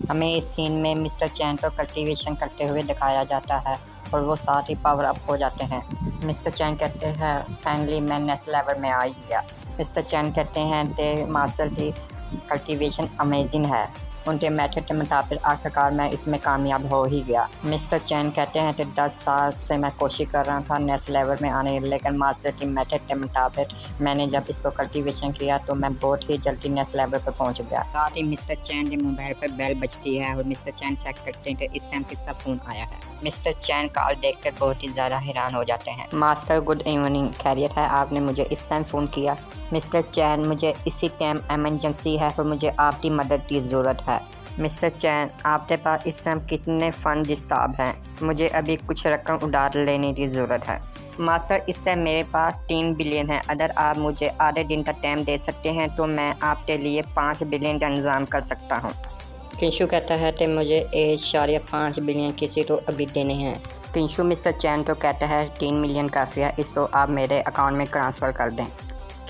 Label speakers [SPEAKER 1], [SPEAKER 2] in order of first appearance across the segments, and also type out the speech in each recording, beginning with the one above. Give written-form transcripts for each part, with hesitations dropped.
[SPEAKER 1] हमें इस सीन में मिस्टर चैन को कल्टीवेशन करते हुए दिखाया जाता है और वो साथ ही पावर अप हो जाते हैं। मिस्टर चैन कहते हैं फाइनली मैं नेक्स्ट लेवल में आ ही गया। मिस्टर चैन कहते हैं दे मास्टर दी कल्टीवेशन अमेजिंग है, उनके मेथड के मुताबिक आखिरकार मैं इसमें कामयाब हो ही गया। मिस्टर चैन कहते हैं कि 10 साल से मैं कोशिश कर रहा था नेक्स्ट लेवल में आने, लेकिन मास्टर की मेथड के मुताबिक मैंने जब इसको कल्टीवेशन किया तो मैं बहुत ही जल्दी नेक्स्ट लेवल पर पहुंच गया। साथ ही मिस्टर चैन के मोबाइल पर बेल बजती है और मिस्टर चैन चेक करते हैं कि इस टाइम किसका फ़ोन आया है। मिस्टर चैन कॉल देखकर बहुत ही ज़्यादा हैरान हो जाते हैं। मास्टर गुड इवनिंग, खैरियत है? आपने मुझे इस टाइम फ़ोन किया? मिस्टर चैन मुझे इसी टाइम एमरजेंसी है और मुझे आपकी मदद की ज़रूरत है। मिस्टर चैन आपके पास इस टाइम कितने फ़ंड दस्ताब हैं? मुझे अभी कुछ रकम उधार लेने की ज़रूरत है। मास्टर इस टाइम मेरे पास 3 बिलियन है, अगर आप मुझे आधे दिन का टाइम दे सकते हैं तो मैं आपके लिए 5 बिलियन का इंतज़ाम कर सकता हूँ। किंशु कहता है कि मुझे 1.5 बिलियन किसी को अभी देने हैं। किंशु मिस्टर चैन तो कहता है 3 मिलियन काफ़ी है, इसको आप मेरे अकाउंट में ट्रांसफ़र कर दें।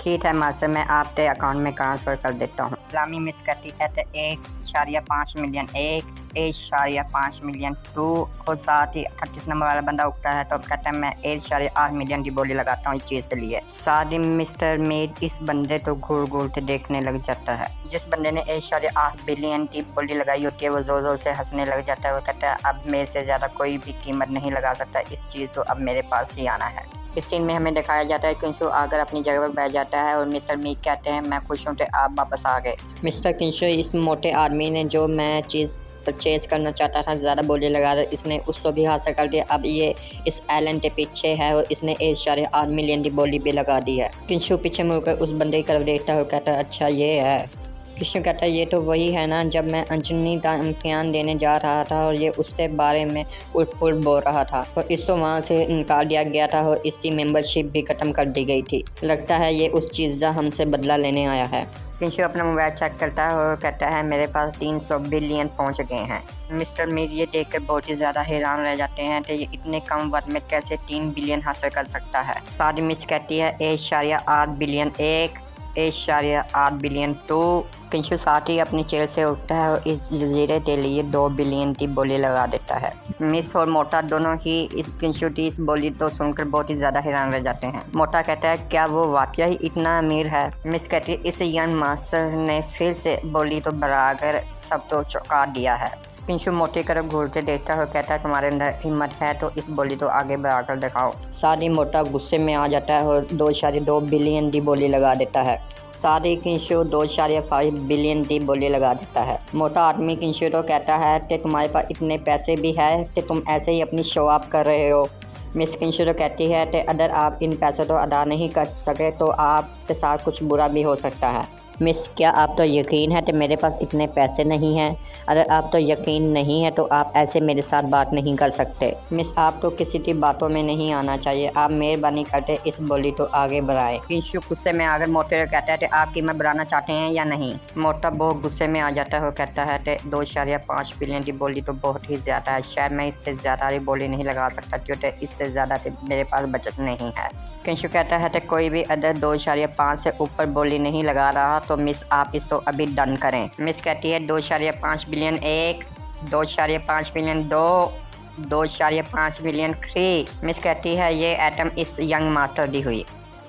[SPEAKER 1] ठीक है मास्टर, मैं आपके अकाउंट में ट्रांसफ़र कर देता हूँ। लामी मिस करती है तो 1.5 मिलियन 1.5 मिलियन 2 और साथ ही 38 नंबर वाला बंदा उठता है तो कहता है मैं 1.8 मिलियन की बोली लगाता हूँ इस चीज़ के लिए। साथ ही मिस्टर मेड इस बंदे को घूर घूर के देखने लग जाता है। जिस बंदे ने 1.8 बिलियन की बोली लगाई होती है वो ज़ोर ज़ोर से हंसने लग जाता है। वो कहता है अब मेरे से ज़्यादा कोई भी कीमत नहीं लगा सकता इस चीज़, तो अब मेरे पास ही आना है। इस सीन में हमें दिखाया जाता है किंशु आकर अपनी जगह पर बैठ जाता है और मिस्टर मीट कहते हैं मैं खुश हूँ कि आप वापस आ गए। मिस्टर किंशु इस मोटे आदमी ने जो मैं चीज़ परचेज करना चाहता था ज़्यादा बोली लगा रहा, इसने उसको भी हासिल कर दिया। अब ये इस आइलैंड के पीछे है और इसने 1.8 मिलियन की बोली भी लगा दी है। किंशु पीछे मुड़कर उस बंदे की तरफ देखता है और कहता है अच्छा ये है। किंशु कहता है ये तो वही है ना जब मैं अंजनी का इम्तिहान देने जा रहा था और ये उसके बारे में उल्ट-पुल्ट बोल रहा था और इसको वहाँ से निकाल दिया गया था और इसकी मेंबरशिप भी ख़त्म कर दी गई थी। लगता है ये उस चीज़ का हमसे बदला लेने आया है। किंशु अपना मोबाइल चेक करता है और कहता है मेरे पास 300 बिलियन पहुँच गए हैं। मिस्टर मीर ये देखकर बहुत ही ज़्यादा हैरान रह जाते हैं कि ये इतने कम वक्त में कैसे 3 बिलियन हासिल कर सकता है। सादी मिस कहती है 1.8 बिलियन 1.8 बिलियन 2। किंशु साथ ही अपनी चेयर से उठता है और इस जजीरे के लिए 2 बिलियन की बोली लगा देता है। मिस और मोटा दोनों ही इस किंशु की इस बोली तो सुनकर बहुत ही ज़्यादा हैरान रह जाते हैं। मोटा कहता है क्या वो वाकई ही इतना अमीर है? मिस कहती है इस यंग मास्टर ने फिर से बोली तो बढ़ाकर सब तो चौंका दिया है। किंशु मोटे तरफ घूर के देखता है और कहता है तुम्हारे अंदर हिम्मत है तो इस बोली तो आगे बढ़ाकर दिखाओ। साथ ही मोटा गुस्से में आ जाता है और 2.2 बिलियन की बोली लगा देता है। साथ ही किंशु 2.5 बिलियन की बोली लगा देता है। मोटा आदमी किंशु तो कहता है कि तुम्हारे पास इतने पैसे भी है कि तुम ऐसे ही अपनी शो ऑफ कर रहे हो। मिस किंशु तो कहती है कि अगर आप इन पैसों को अदा नहीं कर सके तो आपके साथ कुछ बुरा भी हो सकता है। मिस क्या आप तो यकीन है कि मेरे पास इतने पैसे नहीं हैं? अगर आप तो यकीन नहीं है तो आप ऐसे मेरे साथ बात नहीं कर सकते। मिस आप तो किसी की बातों में नहीं आना चाहिए, आप मेहरबानी करके इस बोली तो आगे बढ़ाएं। किंशु गुस्से में आकर मोटे को कहता है कि आप कीमत बढ़ाना चाहते हैं या नहीं? मोटा बहुत गुस्से में आ जाता है और कहता है कि 2.5 बिलियन की बोली तो बहुत ही ज़्यादा है, शायद मैं इससे ज़्यादा की बोली नहीं लगा सकता क्योंकि इससे ज़्यादा मेरे पास बचत नहीं है। किंशु कहता है कि कोई भी अदर 2.5 से ऊपर बोली नहीं लगा रहा तो मिस आप इसको अभी डन करें। मिस कहती है 2.5 बिलियन 1, 2.5 बिलियन 2, 2.5 बिलियन 3। मिस कहती है ये आइटम इस यंग मास्टर दी हुई।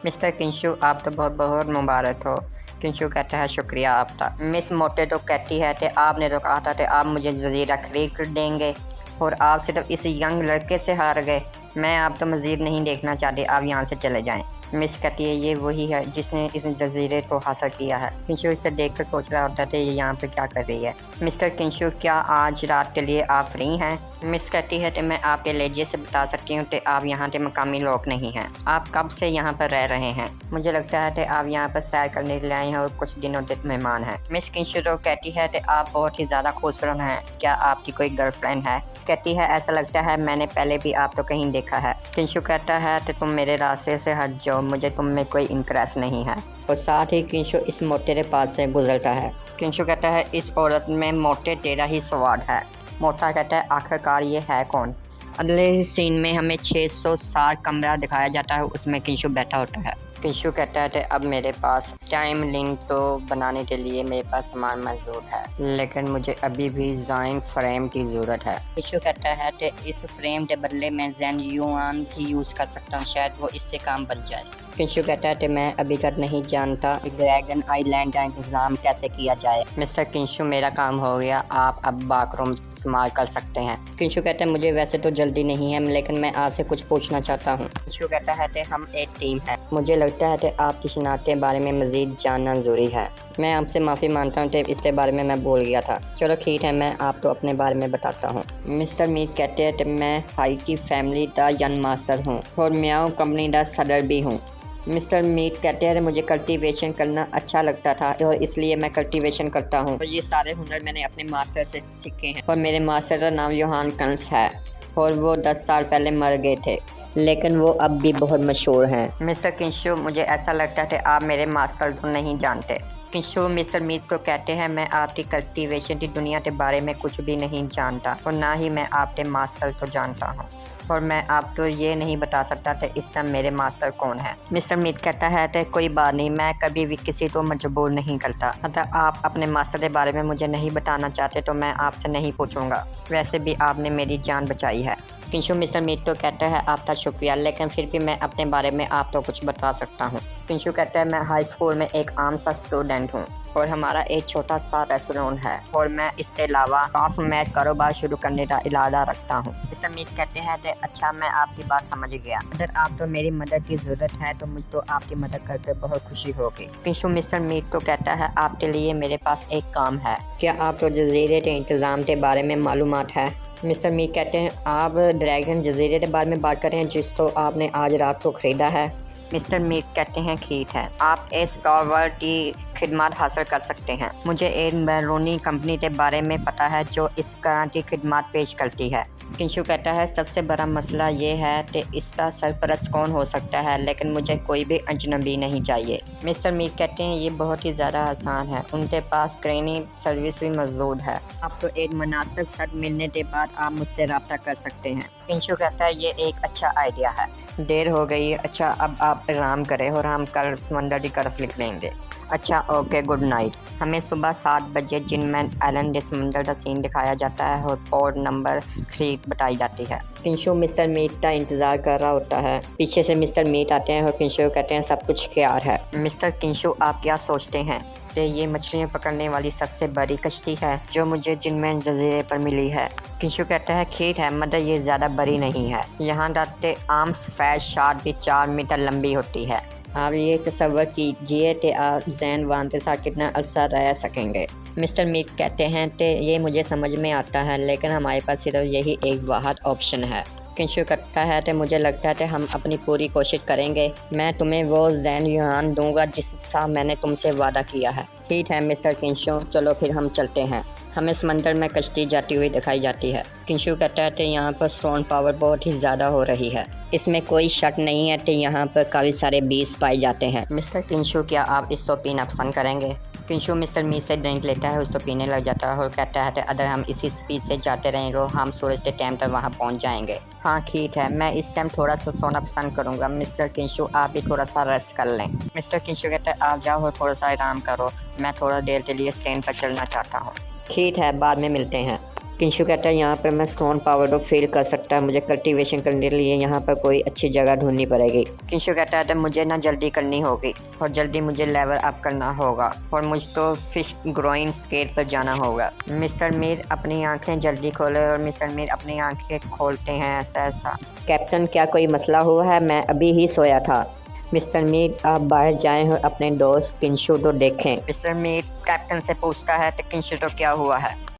[SPEAKER 1] मिस्टर किंशु आप तो बहुत बहुत मुबारक हो। किंशु कहता है शुक्रिया आपका। मिस मोटे तो कहती है कि आपने तो कहा था कि आप मुझे जजीरा खरीद कर देंगे और आप सिर्फ इस यंग लड़के से हार गए। मैं आप तो मज़ीद नहीं देखना चाहती, आप यहाँ से चले जाएं। मिस कहती है ये वही है जिसने इस जजीरे को हासिल किया है। किंशु इसे देखकर सोच रहा होता है ये यहाँ पे क्या कर रही है। मिस्टर किंशु क्या आज रात के लिए आप फ्री हैं? मिस कहती है कि मैं आपके लेजिए से बता सकती हूँ कि आप यहाँ के मकामी लोग नहीं हैं। आप कब से यहाँ पर रह रहे हैं? मुझे लगता है कि आप यहाँ पर सैर करने के लिए आए हैं और कुछ दिनों तक मेहमान हैं। मिस किंशु तो कहती है कि आप बहुत ही ज़्यादा खूबसूरत हैं, क्या आपकी कोई गर्लफ्रेंड है? कहती है ऐसा लगता है मैंने पहले भी आपको कहीं देखा है। किंशु कहता है कि तुम मेरे रास्ते से हट जाओ, मुझे तुम में कोई इंटरेस्ट नहीं है। और साथ ही किंशु इस मोटे के पास से गुजरता है। किंशु कहता है इस औरत में मोटे तेरा ही स्वाद है। मोटा कहता है आखिरकार ये है कौन? अगले सीन में हमें 607 कमरा दिखाया जाता है, उसमें किंशु बैठा होता है। किंशु कहता है कि अब मेरे पास टाइम लिंक तो बनाने के लिए मेरे पास सामान मौजूद है, लेकिन मुझे अभी भी ज़ाइन फ्रेम की ज़रूरत है। किंशु कहता है कि इस फ्रेम के बदले मैं ज़ेन युआन भी यूज़ कर सकता हूँ, शायद वो इससे काम बन जाए। किंशु कहता है कि मैं अभी तक नहीं जानता ड्रैगन आइलैंड का इंतज़ाम कैसे किया जाए। मिस्टर किंशु, मेरा काम हो गया, आप अब बाथरूम इस्तेमाल कर सकते हैं। किंशु कहता है मुझे वैसे तो जल्दी नहीं है, लेकिन मैं आपसे कुछ पूछना चाहता हूँ। किंशु कहता है कि हम एक टीम है, मुझे लगता है कि आपकी शिनाख्त के बारे में मज़ीद जानना ज़रूरी है। मैं आपसे माफ़ी मांगता हूँ कि इसके बारे में मैं भूल गया था। चलो ठीक है, मैं आपको अपने बारे में बताता हूँ। मिस्टर मीट कहते हैं कि मैं हाई की फैमिली का यंग मास्टर हूँ और म्याओ कंपनी का सदर भी हूँ। मिस्टर मीट कहते हैं मुझे कल्टीवेशन करना अच्छा लगता था और इसलिए मैं कल्टीवेशन करता हूँ और ये सारे हुनर मैंने अपने मास्टर से सीखे हैं और मेरे मास्टर का नाम योहान कंस है और वो 10 साल पहले मर गए थे, लेकिन वो अब भी बहुत मशहूर हैं। मिस्टर किंशु, मुझे ऐसा लगता है आप मेरे मास्टर को नहीं जानते। किंशु मिस्टर मीट को कहते हैं मैं आपकी कल्टीवेशन की दुनिया के बारे में कुछ भी नहीं जानता और ना ही मैं आपके मास्टर को जानता हूँ और मैं आपको ये नहीं बता सकता कि इस टाइम मेरे मास्टर कौन है। मिस्टर मीट कहता है कि कोई बात नहीं, मैं कभी भी किसी को मजबूर नहीं करता। अगर आप अपने मास्टर के बारे में मुझे नहीं बताना चाहते तो मैं आपसे नहीं पूछूंगा, वैसे भी आपने मेरी जान बचाई है। किंशु मिस्टर मीट को कहता है आपका शुक्रिया, लेकिन फिर भी मैं अपने बारे में आपको कुछ बता सकता हूँ। किंशु कहता है मैं हाई स्कूल में एक आम सा स्टूडेंट हूँ और हमारा एक छोटा सा रेस्टोरेंट है और मैं इसके अलावा कॉस्मेटिक कारोबार शुरू करने का इरादा रखता हूँ। मिस्टर मीट कहते हैं कि अच्छा, मैं आपकी बात समझ गया। अगर आपको मेरी मदद की ज़रूरत है तो मुझे तो आपकी मदद करके बहुत खुशी होगी। किंशु मिस्टर मीट को कहता है आपके लिए मेरे पास एक काम है, क्या आपको जजीरे के इंतज़ाम के बारे में मालूमात है? मिस्टर मीट कहते हैं आप ड्रैगन जजीरे के बारे में बात कर रहे हैं जिसको आपने आज रात को ख़रीदा है। मिस्टर मीट कहते हैं ठीक है, आप इस स्टार की खिदमत हासिल कर सकते हैं। मुझे एक बैरूनी कंपनी के बारे में पता है जो इस तरह की खिदमत पेश करती है। किंशु कहता है सबसे बड़ा मसला ये है कि इसका सरपरस्त कौन हो सकता है, लेकिन मुझे कोई भी अजनबी नहीं चाहिए। मिस्टर मीट कहते हैं ये बहुत ही ज़्यादा आसान है, उनके पास ट्रेनिंग सर्विस भी मौजूद है। आपको एक मुनासिब शर्त मिलने के बाद आप मुझसे रब्ता कर सकते हैं। किंशु कहता है ये एक अच्छा आइडिया है, देर हो गई, अच्छा अब आप आराम करें और हम कल समंदर की तरफ निकलेंगे। अच्छा ओके, गुड नाइट। हमें सुबह 7 बजे जिनमैन आइलैंड के समंदर का सीन दिखाया जाता है और कोड नंबर 3 बताई जाती है। किंशु मिस्टर मीट का इंतज़ार कर रहा होता है। पीछे से मिस्टर मीट आते हैं और किंशु कहते हैं सब कुछ तैयार है। मिस्टर किंशु, आप क्या सोचते हैं कि ये मछलियाँ पकड़ने वाली सबसे बड़ी कश्ती है जो मुझे जिनमैन जजीरे पर मिली है? किंशु कहता है ठीक है, मगर ये ज़्यादा बड़ी नहीं है। यहाँ तक आर्म्स फैज शार्ट भी 4 मीटर लंबी होती है। आप ये तस्वर कीजिए कि आप ज़ैन वान के साथ कितना अर्सा रह सकेंगे। मिस्टर मीट कहते हैं कि ये मुझे समझ में आता है, लेकिन हमारे पास सिर्फ यही एक वाहिद ऑप्शन है। किंशु कहता है कि मुझे लगता है कि हम अपनी पूरी कोशिश करेंगे। मैं तुम्हें वो ज़ैन युआन दूंगा जिसका मैंने तुमसे वादा किया है। ठीक है मिस्टर किंशु, चलो फिर हम चलते हैं। हमें समंदर में कश्ती जाती हुई दिखाई जाती है। किंशु कहता है कि यहाँ पर स्टोन पावर बहुत ही ज़्यादा हो रही है, इसमें कोई शक नहीं है कि यहाँ पर काफ़ी सारे बीज पाए जाते हैं। मिस्टर किंशु, क्या आप इसको पीना पसंद करेंगे? किंशु मिस्टर मीट से ड्रिंक लेता है, उसको पीने लग जाता है और कहता है कि अगर हम इसी स्पीड से जाते रहेंगे तो हम सूरज के टाइम तक वहाँ पहुँच जाएंगे। हाँ ठीक है, मैं इस टाइम थोड़ा सा सोना पसंद करूँगा। मिस्टर किंशु, आप भी थोड़ा सा रेस्ट कर लें। मिस्टर किंशु कहता है आप जाओ और थोड़ा सा आराम करो, मैं थोड़ा देर के लिए स्टैंड पर चलना चाहता हूँ। ठीक है, बाद में मिलते हैं। किंशु कहता है यहाँ पर मैं स्टोन पावर को फील कर सकता है, मुझे कल्टीवेशन करने के लिए यहाँ पर कोई अच्छी जगह ढूंढनी पड़ेगी। किंशु कहता है तो मुझे ना जल्दी करनी होगी और जल्दी मुझे लेवल अप करना होगा और मुझ तो फिश ग्रोइंग स्केट पर जाना होगा। मिस्टर मीर अपनी आंखें जल्दी खोले और मिस्टर मीर अपनी आंखें खोलते हैं ऐसा ऐसा। कैप्टन, क्या कोई मसला हुआ है? मैं अभी ही सोया था। मिस्टर मीर, आप बाहर जाएं और अपने दोस्त किंशु को देखें। मिस्टर मीर कैप्टन से पूछता है तो किंशु तो क्या हुआ है?